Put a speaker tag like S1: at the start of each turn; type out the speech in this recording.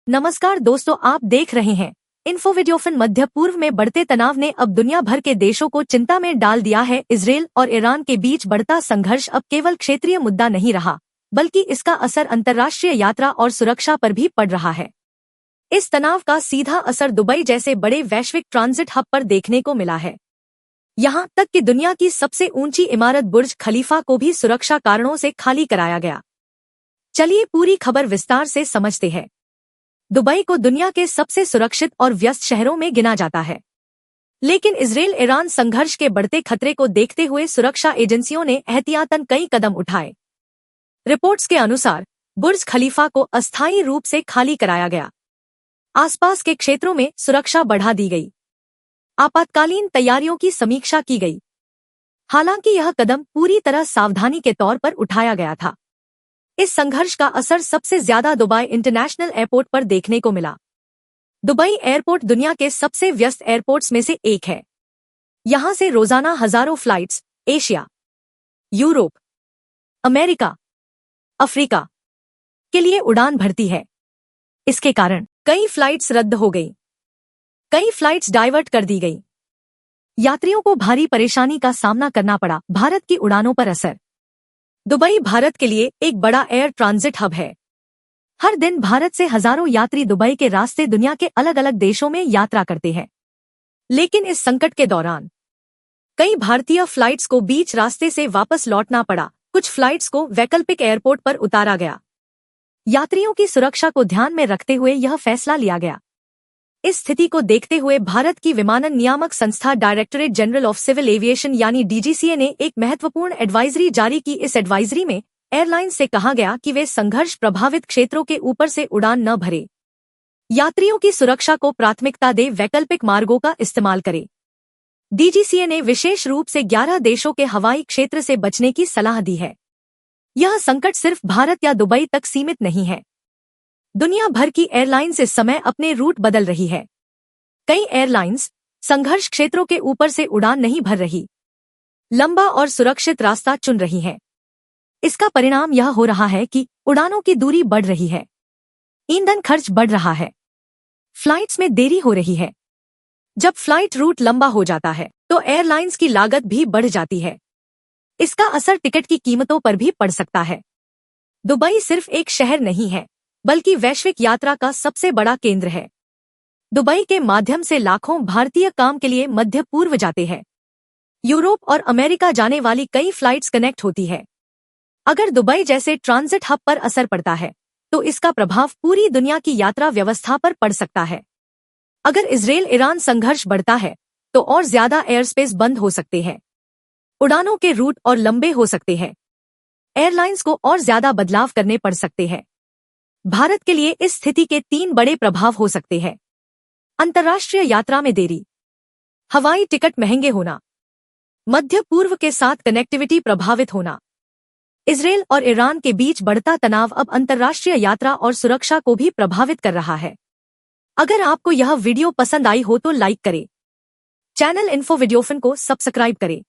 S1: नमस्कार दोस्तों, आप देख रहे हैं इन्फोवीडियोफिन। मध्य पूर्व में बढ़ते तनाव ने अब दुनिया भर के देशों को चिंता में डाल दिया है। इजरायल और ईरान के बीच बढ़ता संघर्ष अब केवल क्षेत्रीय मुद्दा नहीं रहा, बल्कि इसका असर अंतर्राष्ट्रीय यात्रा और सुरक्षा पर भी पड़ रहा है। इस तनाव का सीधा असर दुबई जैसे बड़े वैश्विक ट्रांजिट हब पर देखने को मिला है। यहाँ तक कि दुनिया की सबसे ऊंची इमारत बुर्ज खलीफा को भी सुरक्षा कारणों से खाली कराया गया। चलिए पूरी खबर विस्तार से समझते हैं। दुबई को दुनिया के सबसे सुरक्षित और व्यस्त शहरों में गिना जाता है, लेकिन इजरायल ईरान संघर्ष के बढ़ते खतरे को देखते हुए सुरक्षा एजेंसियों ने एहतियातन कई कदम उठाए। रिपोर्ट्स के अनुसार बुर्ज खलीफा को अस्थायी रूप से खाली कराया गया। आसपास के क्षेत्रों में सुरक्षा बढ़ा दी गई। आपातकालीन तैयारियों की समीक्षा की गई। हालांकि यह कदम पूरी तरह सावधानी के तौर पर उठाया गया था। इस संघर्ष का असर सबसे ज्यादा दुबई इंटरनेशनल एयरपोर्ट पर देखने को मिला। दुबई एयरपोर्ट दुनिया के सबसे व्यस्त एयरपोर्ट्स में से एक है। यहां से रोजाना हजारों flights Asia, Europe, America, Africa के लिए उड़ान भरती है। इसके कारण कई फ्लाइट्स रद्द हो गई, कई फ्लाइट्स डाइवर्ट कर दी गई। यात्रियों को भारी परेशानी का सामना करना पड़ा। भारत की उड़ानों पर असर। दुबई भारत के लिए एक बड़ा एयर ट्रांजिट हब है। हर दिन भारत से हजारों यात्री दुबई के रास्ते दुनिया के अलग अलग देशों में यात्रा करते हैं। लेकिन इस संकट के दौरान कई भारतीय फ्लाइट्स को बीच रास्ते से वापस लौटना पड़ा। कुछ फ्लाइट्स को वैकल्पिक एयरपोर्ट पर उतारा गया। यात्रियों की सुरक्षा को ध्यान में रखते हुए यह फैसला लिया गया। इस स्थिति को देखते हुए भारत की विमानन नियामक संस्था Directorate General of Civil Aviation यानी डीजीसीए ने एक महत्वपूर्ण एडवाइजरी जारी की। इस एडवाइजरी में एयरलाइंस से कहा गया कि वे संघर्ष प्रभावित क्षेत्रों के ऊपर से उड़ान न भरें, यात्रियों की सुरक्षा को प्राथमिकता दे, वैकल्पिक मार्गों का इस्तेमाल करें। डीजीसीए ने विशेष रूप से 11 देशों के हवाई क्षेत्र से बचने की सलाह दी है। यह संकट सिर्फ भारत या दुबई तक सीमित नहीं है। दुनिया भर की एयरलाइंस इस समय अपने रूट बदल रही है। कई एयरलाइंस संघर्ष क्षेत्रों के ऊपर से उड़ान नहीं भर रही, लंबा और सुरक्षित रास्ता चुन रही हैं। इसका परिणाम यह हो रहा है कि उड़ानों की दूरी बढ़ रही है, ईंधन खर्च बढ़ रहा है, फ्लाइट्स में देरी हो रही है। जब फ्लाइट रूट लंबा हो जाता है तो एयरलाइंस की लागत भी बढ़ जाती है। इसका असर टिकट की कीमतों पर भी पड़ सकता है। दुबई सिर्फ एक शहर नहीं है, बल्कि वैश्विक यात्रा का सबसे बड़ा केंद्र है। दुबई के माध्यम से लाखों भारतीय काम के लिए मध्य पूर्व जाते हैं। यूरोप और अमेरिका जाने वाली कई फ्लाइट्स कनेक्ट होती है। अगर दुबई जैसे ट्रांजिट हब पर असर पड़ता है तो इसका प्रभाव पूरी दुनिया की यात्रा व्यवस्था पर पड़ सकता है। अगर इजरायल ईरान संघर्ष बढ़ता है तो और ज्यादा एयरस्पेस बंद हो सकते हैं, उड़ानों के रूट और लंबे हो सकते हैं, एयरलाइंस को और ज्यादा बदलाव करने पड़ सकते हैं। भारत के लिए इस स्थिति के 3 बड़े प्रभाव हो सकते हैं। अंतर्राष्ट्रीय यात्रा में देरी, हवाई टिकट महंगे होना, मध्य पूर्व के साथ कनेक्टिविटी प्रभावित होना। इजरायल और ईरान के बीच बढ़ता तनाव अब अंतर्राष्ट्रीय यात्रा और सुरक्षा को भी प्रभावित कर रहा है। अगर आपको यह वीडियो पसंद आई हो तो लाइक करें, चैनल इन्फोवीडियोफिन को सब्सक्राइब करें